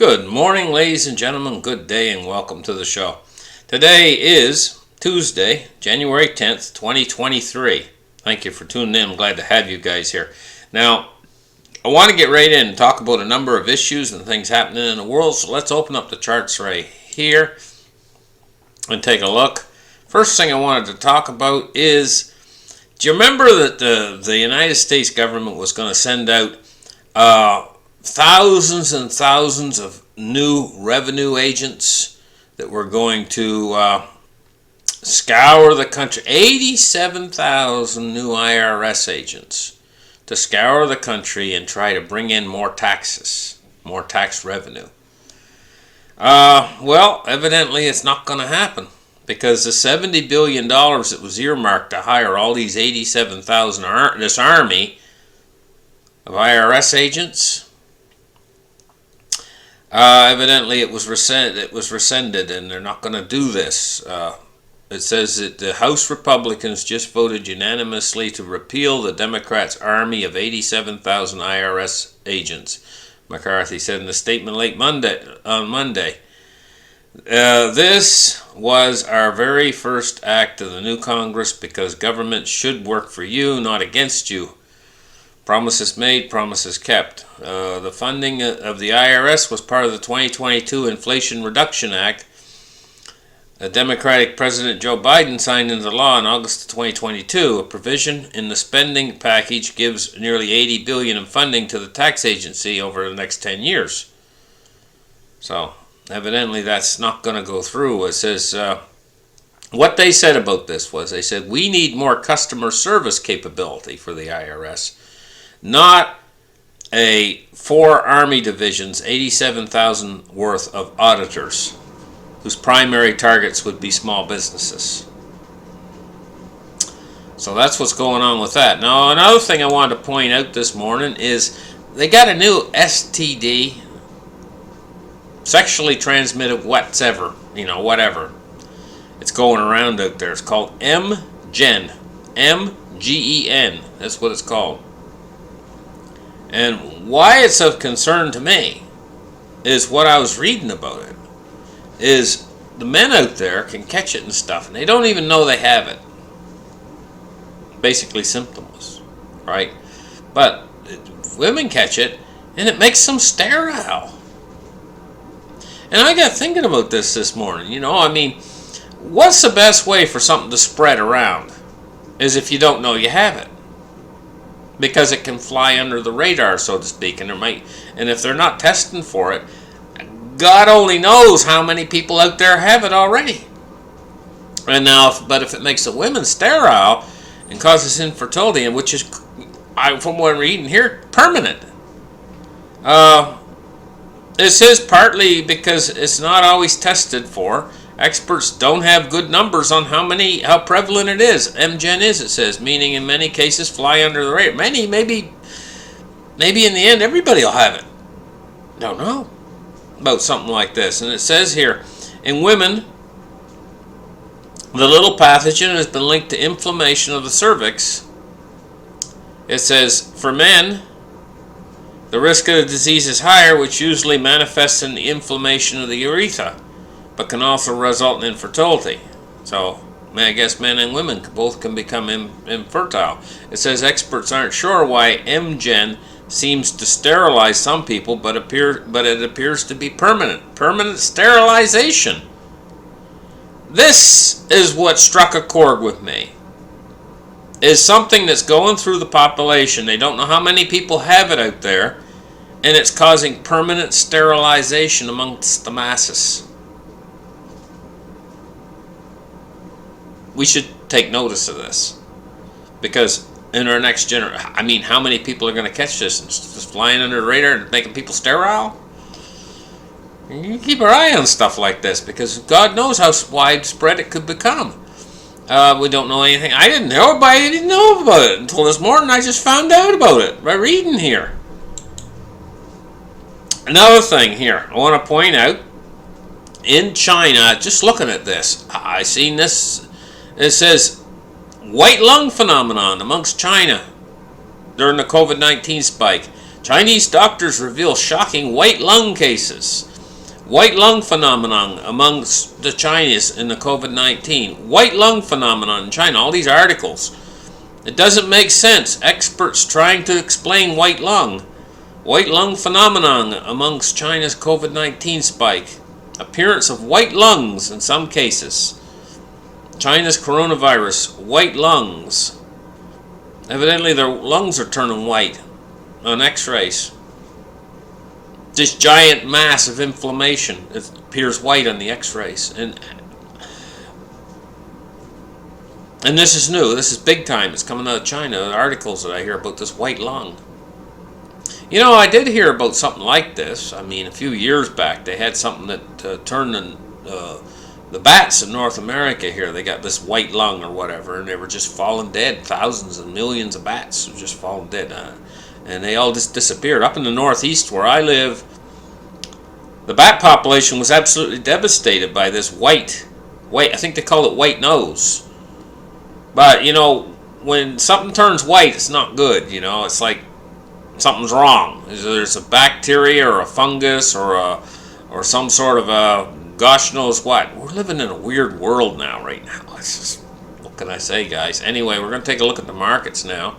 Good morning, ladies and gentlemen. Good day and welcome to the show. Today is Tuesday, January 10th, 2023. Thank you for tuning in. I'm glad to have you guys here. Now, I want to get right in and talk about a number of issues and things happening in the world. So let's open up the charts right here and take a look. First thing I wanted to talk about is, do you remember that the United States government was going to send out thousands and thousands of new revenue agents that were going to scour the country? 87,000 new IRS agents to scour the country and try to bring in more taxes, more tax revenue. Well, evidently it's not going to happen, because the $70 billion that was earmarked to hire all these 87,000, this army of IRS agents, evidently it was rescinded, and they're not going to do this. It says that the House Republicans just voted unanimously to repeal the Democrats' army of 87,000 IRS agents, McCarthy said in a statement on Monday. This was our very first act of the new Congress, because government should work for you, not against you. Promises made, promises kept. The funding of the IRS was part of the 2022 Inflation Reduction Act. Democratic President Joe Biden signed into law in August of 2022. A provision in the spending package gives nearly $80 billion in funding to the tax agency over the next 10 years. So, evidently that's not going to go through. It says, what they said about this was, they said, we need more customer service capability for the IRS. Not a 4 Army divisions, 87,000 worth of auditors, whose primary targets would be small businesses. So that's what's going on with that. Now, another thing I wanted to point out this morning is they got a new STD, sexually transmitted whatever. It's going around out there. It's called MGen. M-G-E-N. That's what it's called. And why it's of concern to me is what I was reading about it. Is the men out there can catch it and stuff, and they don't even know they have it. Basically symptomless, right? But women catch it, and it makes them sterile. And I got thinking about this morning. What's the best way for something to spread around? Is if you don't know you have it. Because it can fly under the radar, so to speak, and if they're not testing for it, God only knows how many people out there have it already. And now, but if it makes the women sterile and causes infertility, and which is, from what I'm reading here, permanent. This is partly because it's not always tested for. Experts don't have good numbers on how prevalent it is. MGen is, it says, meaning in many cases fly under the radar. Maybe in the end everybody will have it. Don't know about something like this. And it says here, in women, the little pathogen has been linked to inflammation of the cervix. It says, for men, the risk of the disease is higher, which usually manifests in the inflammation of the urethra, but can also result in infertility. So, I guess men and women both can become infertile. It says experts aren't sure why MGen seems to sterilize some people, but it appears to be permanent. Permanent sterilization. This is what struck a chord with me. Is something that's going through the population. They don't know how many people have it out there, and it's causing permanent sterilization amongst the masses. We should take notice of this, because in our next generation, how many people are going to catch this and just flying under the radar and making people sterile? You keep our eye on stuff like this, because God knows how widespread it could become. We don't know anything. I didn't know about it until this morning. I just found out about it by reading here. Another thing here I want to point out, in China, just looking at this, I seen this. It says white lung phenomenon amongst China during the COVID-19 spike. Chinese doctors reveal shocking white lung cases. White lung phenomenon amongst the Chinese in the COVID-19. White lung phenomenon in China. All these articles. It doesn't make sense. Experts trying to explain white lung. White lung phenomenon amongst China's COVID-19 spike. Appearance of white lungs in some cases. China's coronavirus. White lungs. Evidently their lungs are turning white on x-rays. This giant mass of inflammation, it appears white on the x-rays. And this is new. This is big time. It's coming out of China. The articles that I hear about this white lung. You know, I did hear about something like this. I mean, a few years back, they had something that turned the bats in North America here. They got this white lung or whatever, and they were just falling dead. Thousands and millions of bats were just falling dead. And they all just disappeared. Up in the Northeast where I live, the bat population was absolutely devastated by this white, I think they call it white nose. But, you know, when something turns white, it's not good, you know. It's like something's wrong. There's a bacteria or a fungus or some sort of a gosh knows what. We're living in a weird world now, right now. It's just, what can I say, guys? Anyway, we're going to take a look at the markets now.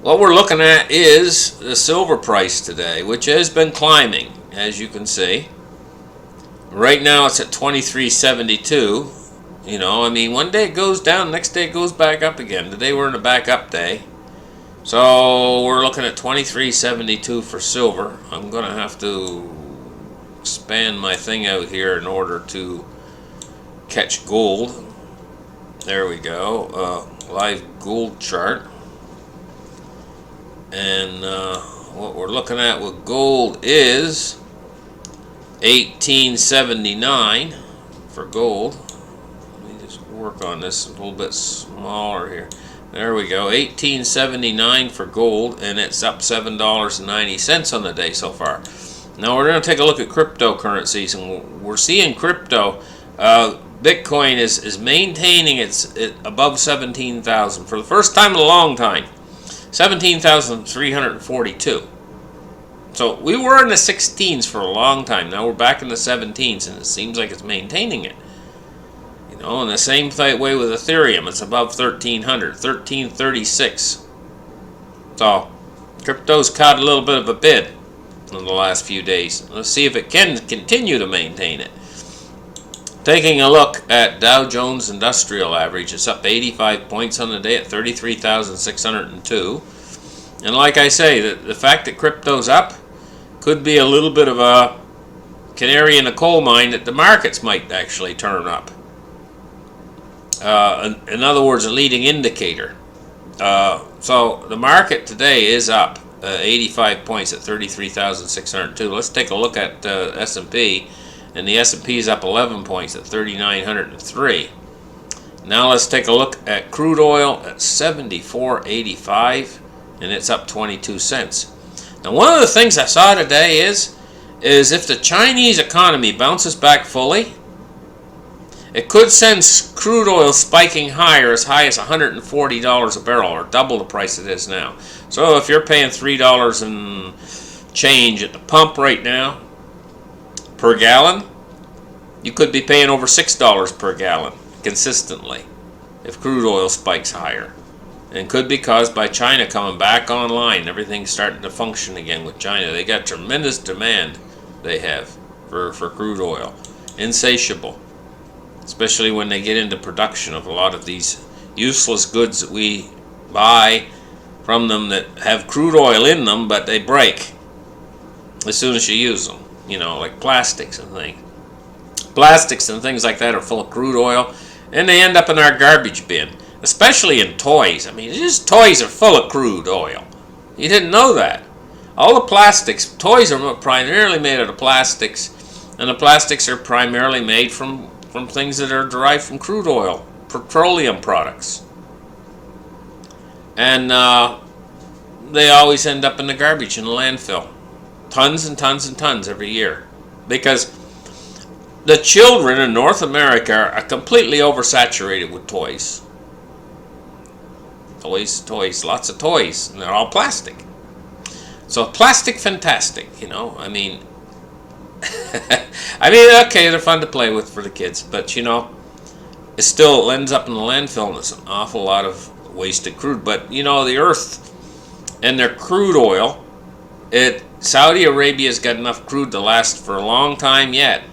What we're looking at is the silver price today, which has been climbing, as you can see. Right now it's at $23.72. You know, I mean, one day it goes down, next day it goes back up again. Today we're in a back up day. So we're looking at $23.72 for silver. I'm going to have to expand my thing out here in order to catch gold. There we go. Live gold chart. And what we're looking at with gold is $18.79 for gold. Let me just work on this a little bit smaller here. There we go, $18.79 for gold, and it's up $7.90 on the day so far. Now we're going to take a look at cryptocurrencies, and we're seeing crypto. Bitcoin is maintaining its above 17,000 for the first time in a long time. 17,342. So we were in the 16s for a long time. Now we're back in the 17s, and it seems like it's maintaining it. You know, in the same way with Ethereum, it's above 1,300, 1,336. So crypto's caught a little bit of a bid in the last few days. Let's see if it can continue to maintain it. Taking a look at Dow Jones Industrial Average, it's up 85 points on the day at 33,602. And like I say, the fact that crypto's up could be a little bit of a canary in a coal mine that the markets might actually turn up. In other words, a leading indicator. So the market today is up 85 points at 33,602. Let's take a look at S&P. And the S&P is up 11 points at 3,903. Now let's take a look at crude oil at 74.85, and it's up 22 cents. Now one of the things I saw today is if the Chinese economy bounces back fully, it could send crude oil spiking higher, as high as $140 a barrel, or double the price it is now. So if you're paying $3 and change at the pump right now per gallon, you could be paying over $6 per gallon consistently if crude oil spikes higher. And could be caused by China coming back online. Everything's starting to function again with China. They got tremendous demand, they have, for crude oil. Insatiable. Especially when they get into production of a lot of these useless goods that we buy from them that have crude oil in them, but they break as soon as you use them. You know, like plastics and things. Plastics and things like that are full of crude oil, and they end up in our garbage bin, especially in toys. I mean, just toys are full of crude oil. You didn't know that. All the plastics, toys are primarily made out of plastics, and the plastics are primarily made from things that are derived from crude oil, petroleum products. And they always end up in the garbage in the landfill. Tons and tons and tons every year. Because the children in North America are completely oversaturated with toys. Toys, lots of toys. And they're all plastic. So plastic fantastic, you know. I mean, I mean, okay, they're fun to play with for the kids, but you know, it still ends up in the landfill and it's an awful lot of wasted crude. But you know, the earth and their crude oil, Saudi Arabia's got enough crude to last for a long time yet.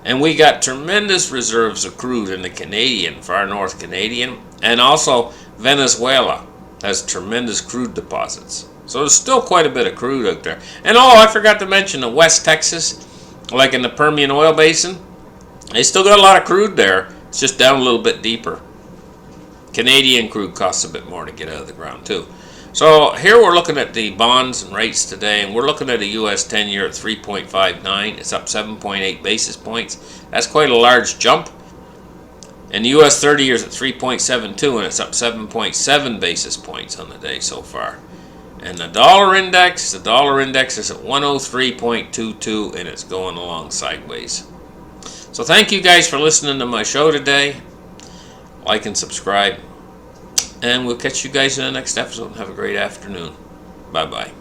And we got tremendous reserves of crude in the Canadian, far north Canadian, and also Venezuela has tremendous crude deposits. So there's still quite a bit of crude out there. And oh, I forgot to mention the West Texas, like in the Permian Oil Basin, they still got a lot of crude there. It's just down a little bit deeper. Canadian crude costs a bit more to get out of the ground too. So here we're looking at the bonds and rates today, and we're looking at a U.S. 10-year at 3.59. It's up 7.8 basis points. That's quite a large jump. And the U.S. 30 years at 3.72, and it's up 7.7 basis points on the day so far. And the dollar index is at 103.22, and it's going along sideways. So thank you guys for listening to my show today. Like and subscribe. And we'll catch you guys in the next episode. Have a great afternoon. Bye-bye.